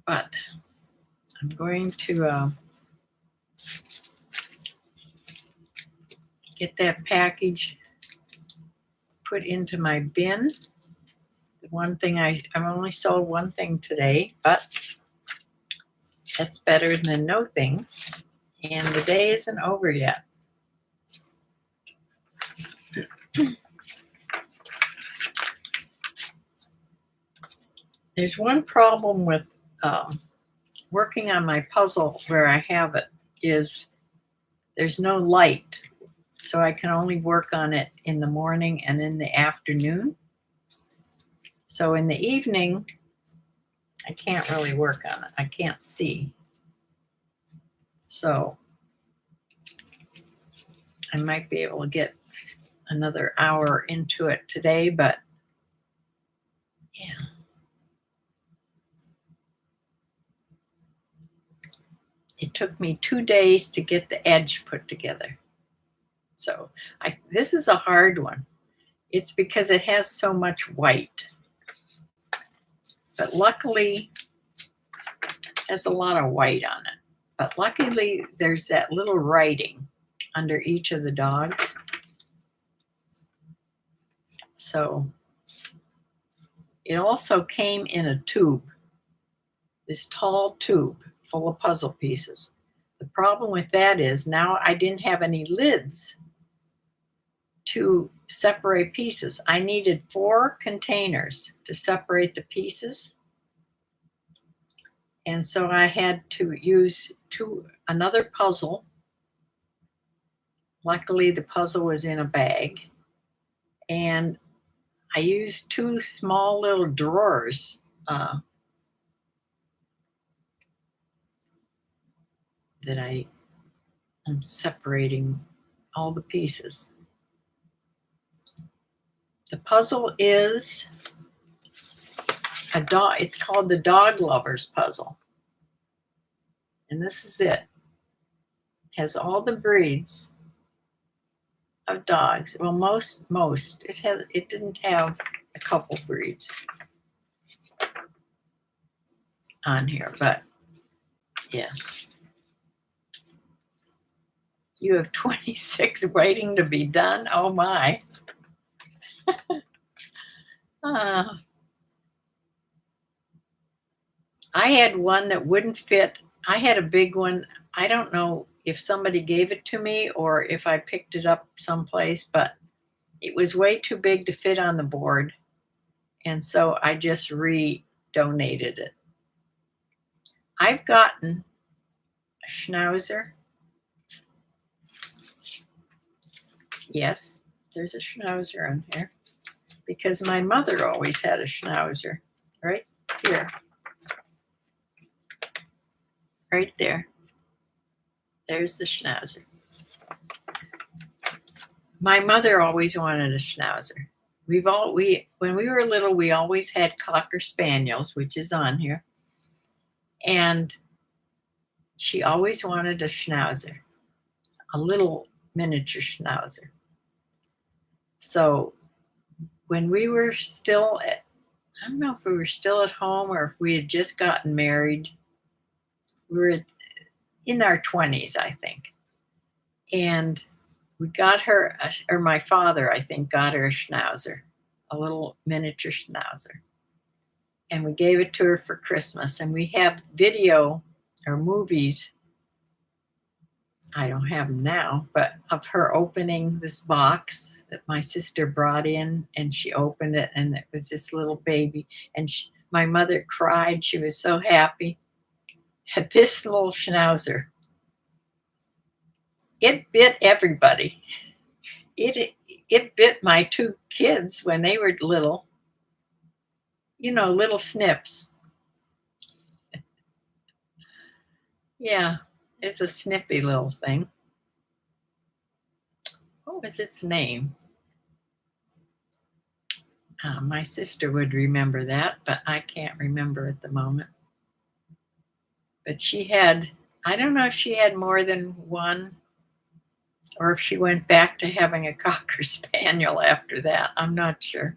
But I'm going to get that package put into my bin. The one thing I've only sold one thing today, but that's better than no things. And the day isn't over yet. There's one problem with working on my puzzle where I have it is there's no light. So I can only work on it in the morning and in the afternoon. So in the evening, I can't really work on it. I can't see. So I might be able to get another hour into it today, but Yeah. It took me 2 days to get the edge put together. So, this is a hard one. It's because it has so much white. But luckily, it has a lot of white on it. But luckily, there's that little writing under each of the dogs. So, it also came in a tube, this tall tube full of puzzle pieces. The problem with that is now I didn't have any lids to separate pieces. I needed 4 containers to separate the pieces. And so I had to use another puzzle. Luckily, the puzzle was in a bag. And I used 2 small little drawers that I am separating all the pieces. The puzzle is a dog. It's called the Dog Lovers Puzzle. And this is it. It has all the breeds of dogs. Well, most. It didn't have a couple breeds on here, but yes. You have 26 waiting to be done. Oh my. I had one that wouldn't fit. I had a big one. I don't know if somebody gave it to me or if I picked it up someplace, but it was way too big to fit on the board. And so I just donated it. I've gotten a Schnauzer. Yes, there's a Schnauzer on there because my mother always had a Schnauzer right here. Right there. There's the Schnauzer. My mother always wanted a Schnauzer. When we were little, we always had Cocker Spaniels, which is on here. And she always wanted a Schnauzer, a little miniature Schnauzer. So when we were still I don't know if we were still at home or if we had just gotten married. We were in our 20s, I think. And we got her, or my father, I think, got her a Schnauzer, a little miniature Schnauzer. And we gave it to her for Christmas. And we have video or movies, I don't have them now, but of her opening this box that my sister brought in, and she opened it, and it was this little baby. And my mother cried. She was so happy. Had this little Schnauzer. It bit everybody. It bit my 2 kids when they were little. You know, little snips. Yeah, it's a snippy little thing. What was its name? My sister would remember that, but I can't remember at the moment. But she had, I don't know if she had more than one or if she went back to having a Cocker Spaniel after that. I'm not sure.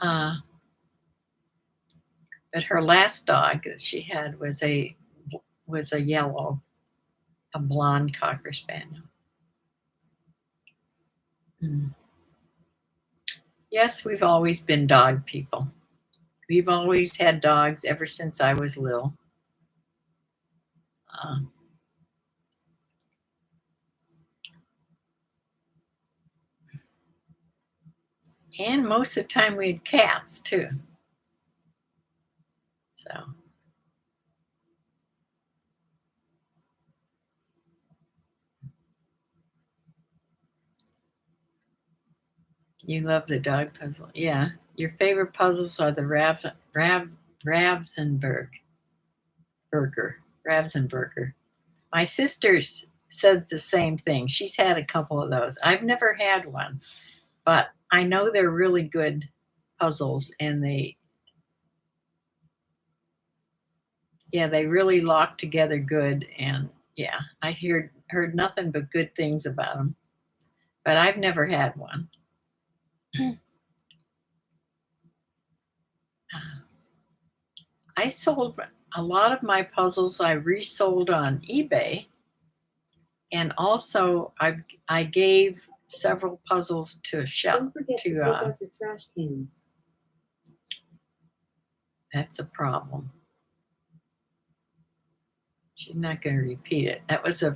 But her last dog that she had was a yellow, a blonde Cocker Spaniel. Yes, we've always been dog people. We've always had dogs ever since I was little. And most of the time we had cats too. So you love the dog puzzle. Yeah. Your favorite puzzles are the Ravensburger. My sister said the same thing. She's had a couple of those. I've never had one, but I know they're really good puzzles, and they really lock together good. And yeah, I heard nothing but good things about them, but I've never had one. I sold a lot of my puzzles. I resold on eBay, and also I gave several puzzles to shop. Don't forget to take out the trash cans. That's a problem. She's not going to repeat it. That was a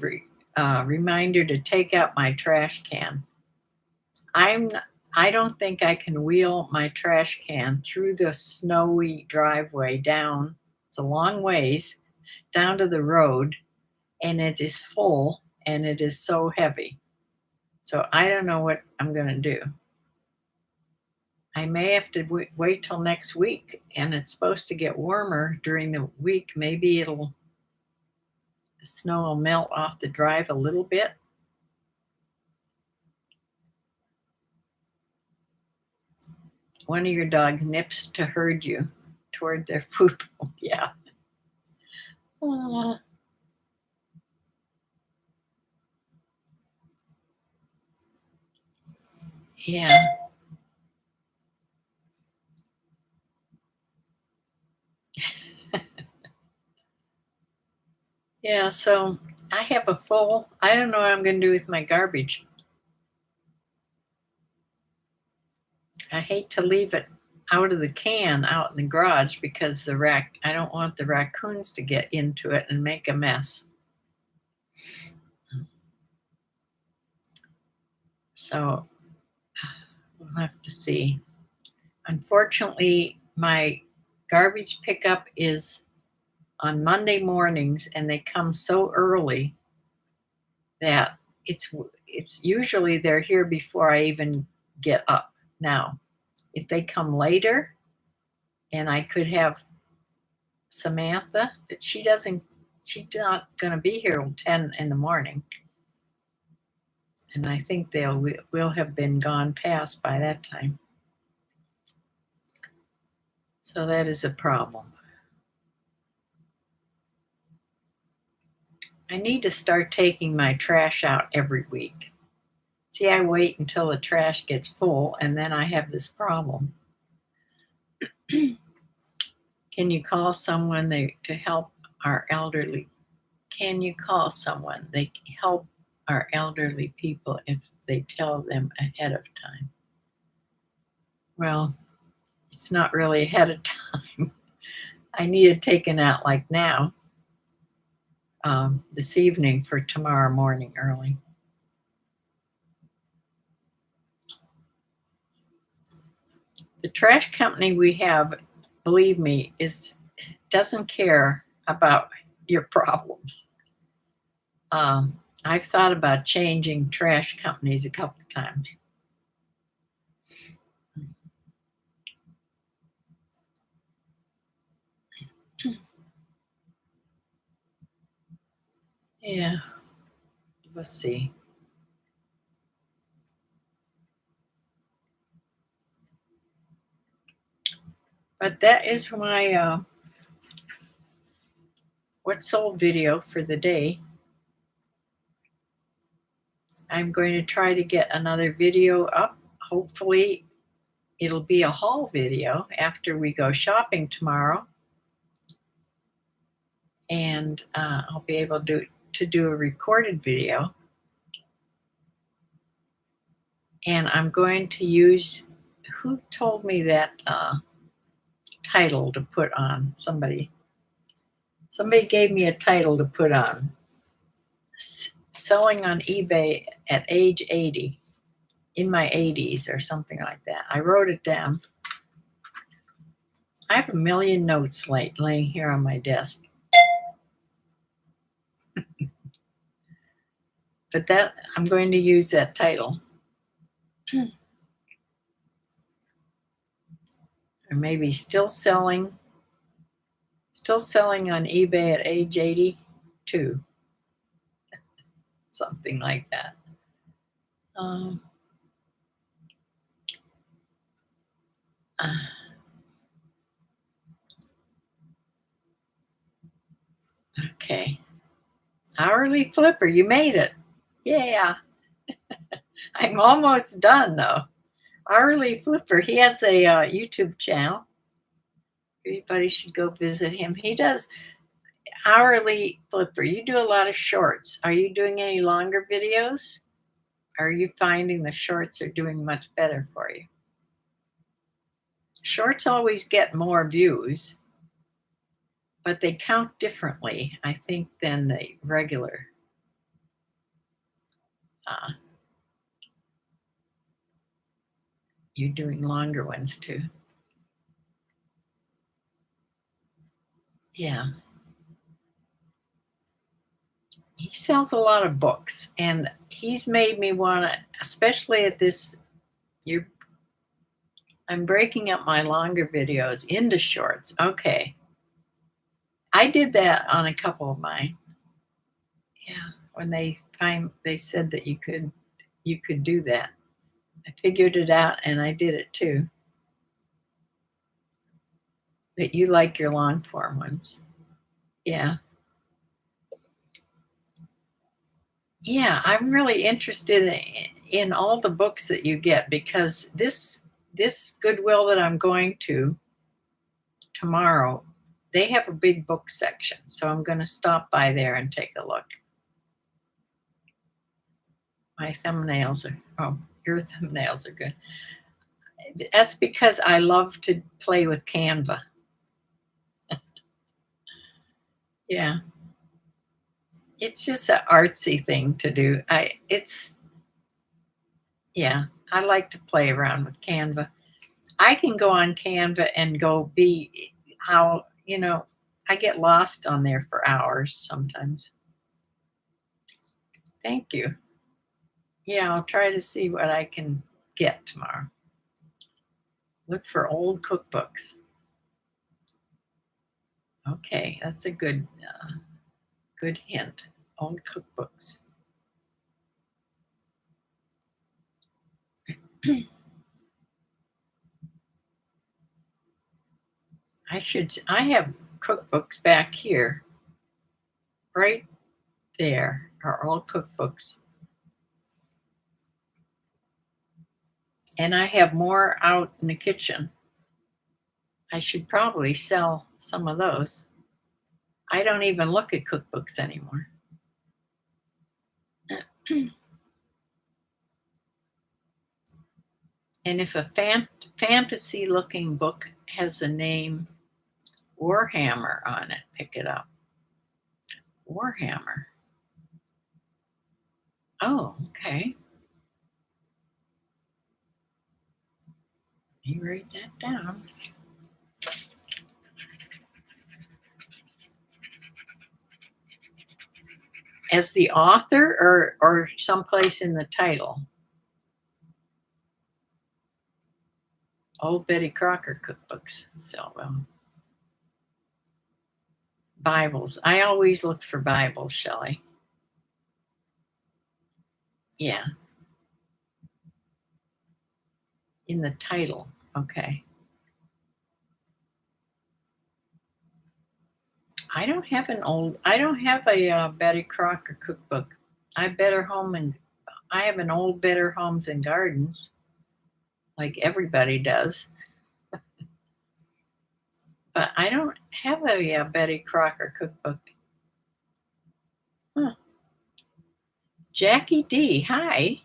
reminder to take out my trash can. I don't think I can wheel my trash can through the snowy driveway down. It's a long ways down to the road, and it is full, and it is so heavy. So I don't know what I'm going to do. I may have to wait till next week, and it's supposed to get warmer during the week. Maybe the snow will melt off the drive a little bit. One of your dogs nips to herd you toward their food bowl. Yeah. Yeah. Yeah, so I have I don't know what I'm going to do with my garbage. I hate to leave it out of the can out in the garage because I don't want the raccoons to get into it and make a mess. So we'll have to see. Unfortunately, my garbage pickup is on Monday mornings, and they come so early that it's usually they're here before I even get up. Now, if they come later, and I could have Samantha, but she's not going to be here till 10 in the morning. And I think will have been gone past by that time. So that is a problem. I need to start taking my trash out every week. See, I wait until the trash gets full, and then I have this problem. Can you call someone to help our elderly? Can you call someone? They help our elderly people if they tell them ahead of time. Well, it's not really ahead of time. I need it taken out like now, this evening for tomorrow morning early. The trash company we have, believe me, doesn't care about your problems. I've thought about changing trash companies a couple of times. Yeah, let's see. But that is my what sold video for the day. I'm going to try to get another video up. Hopefully it'll be a haul video after we go shopping tomorrow. And I'll be able to do a recorded video. And I'm going to use, who told me that title to put on? Somebody gave me a title to put on. Selling on eBay at age 80, in my 80s or something like that. I wrote it down. I have a million notes laying here on my desk. But I'm going to use that title. Or maybe still selling on eBay at age 82. Something like that. Uh, okay. Hourly Flipper, you made it. Yeah. I'm almost done though. Hourly Flipper, he has a YouTube channel. Everybody should go visit him. He does Hourly Flipper. You do a lot of shorts. Are you doing any longer videos? Are you finding the shorts are doing much better for you? Shorts always get more views, but they count differently, I think, than the regular. Uh, you're doing longer ones too. Yeah. He sells a lot of books, and he's made me want to, especially at this, you're, I'm breaking up my longer videos into shorts. Okay. I did that on a couple of mine. Yeah. When they said that you could do that. I figured it out and I did it too. That you like your long form ones. Yeah. Yeah, I'm really interested in all the books that you get because this Goodwill that I'm going to tomorrow, they have a big book section. So I'm going to stop by there and take a look. My thumbnails are, oh, your thumbnails are good. That's because I love to play with Canva. Yeah. It's just an artsy thing to do. Yeah, I like to play around with Canva. I can go on Canva and go be how, I get lost on there for hours sometimes. Thank you. Yeah, I'll try to see what I can get tomorrow. Look for old cookbooks. Okay, that's a good hint. Old cookbooks. I have cookbooks back here. Right there are all cookbooks. And I have more out in the kitchen. I should probably sell some of those. I don't even look at cookbooks anymore. And if a fantasy looking book has the name Warhammer on it, pick it up. Warhammer. Oh, okay. You write that down. As the author or someplace in the title? Old Betty Crocker cookbooks sell well. Bibles. I always look for Bibles, Shelley. Yeah. In the title. Okay. I don't have a Betty Crocker cookbook. I have an old Better Homes and Gardens, like everybody does. But I don't have a Betty Crocker cookbook. Huh. Jackie D, hi.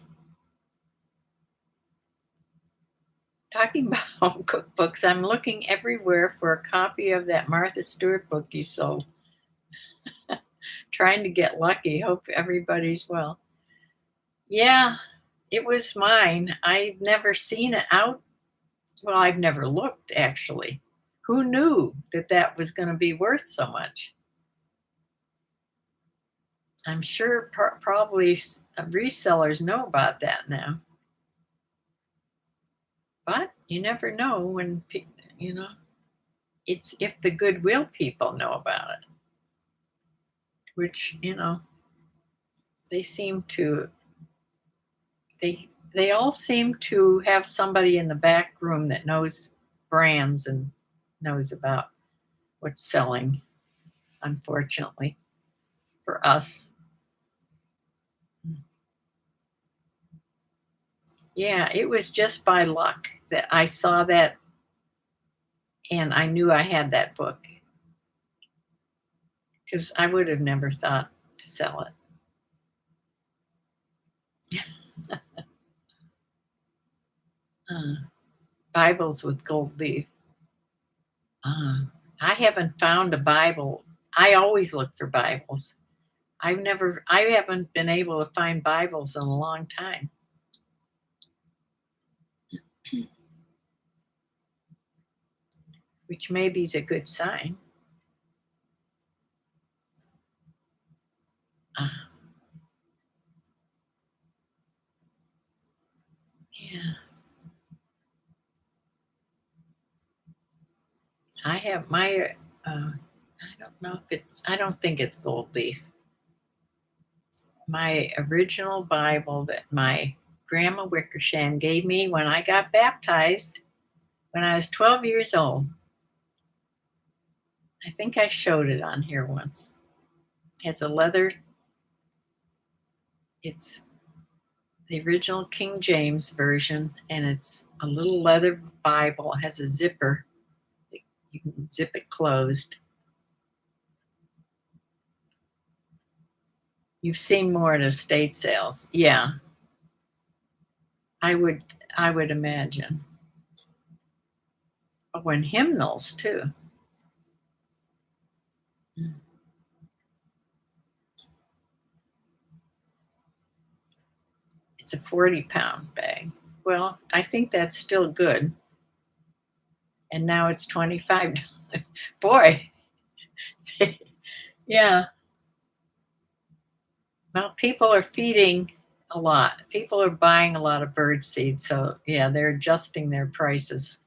Talking about cookbooks, I'm looking everywhere for a copy of that Martha Stewart book you sold. Trying to get lucky. Hope everybody's well. Yeah, it was mine. I've never seen it out. Well, I've never looked, actually. Who knew that was going to be worth so much? I'm sure probably resellers know about that now. But you never know when, it's if the Goodwill people know about it, which, they seem to, they all seem to have somebody in the back room that knows brands and knows about what's selling, unfortunately, for us. Yeah, it was just by luck that I saw that and I knew I had that book because I would have never thought to sell it. Uh, Bibles with gold leaf. Uh, I haven't found a Bible. I always look for Bibles. I haven't been able to find Bibles in a long time. Which maybe is a good sign. Uh, yeah. I have my, I don't think it's gold leaf. My original Bible that my grandma Wickersham gave me when I got baptized when I was 12 years old. I think I showed it on here once. It has a leather, it's the original King James version, and it's a little leather Bible. It has a zipper. You can zip it closed. You've seen more at estate sales. Yeah, I would imagine. Oh, and hymnals too. It's a 40-pound bag. Well, I think that's still good. And now it's $25. Boy. Yeah. Well, people are feeding a lot. People are buying a lot of bird seed. So, yeah, they're adjusting their prices.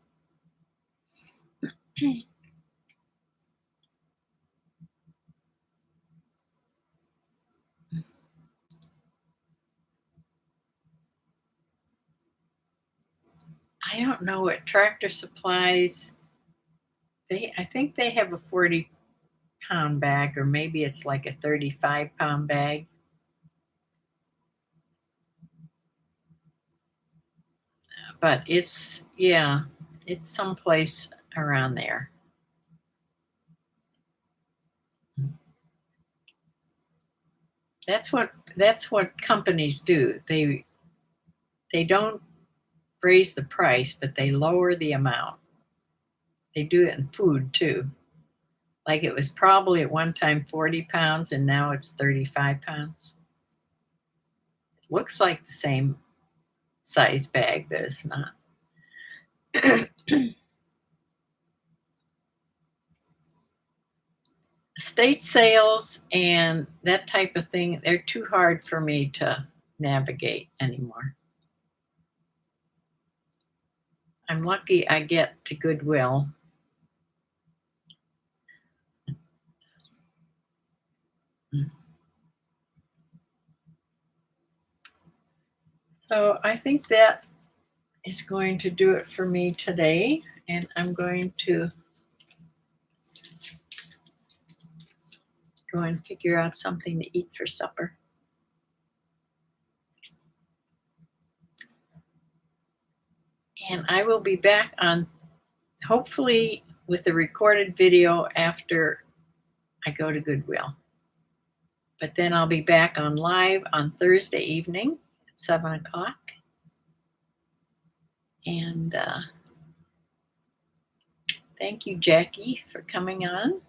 I don't know what Tractor Supplies, I think they have a 40-pound bag, or maybe it's like a 35-pound bag. But it's someplace around there. That's what companies do. They don't raise the price, but they lower the amount. They do it in food too. Like it was probably at one time 40 pounds and now it's 35 pounds. It looks like the same size bag, but it's not. Estate sales and that type of thing, they're too hard for me to navigate anymore. I'm lucky I get to Goodwill. So I think that is going to do it for me today. And I'm going to go and figure out something to eat for supper. And I will be back on, hopefully, with the recorded video after I go to Goodwill. But then I'll be back on live on Thursday evening at 7 o'clock. And thank you, Jackie, for coming on.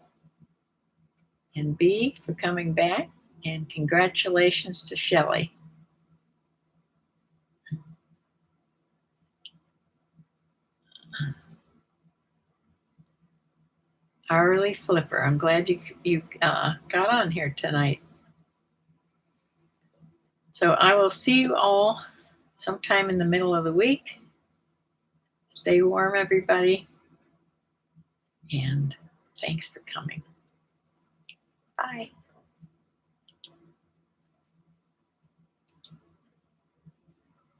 And B for coming back. And congratulations to Shelley. Hourly Flipper. I'm glad you got on here tonight. So I will see you all sometime in the middle of the week. Stay warm, everybody. And thanks for coming.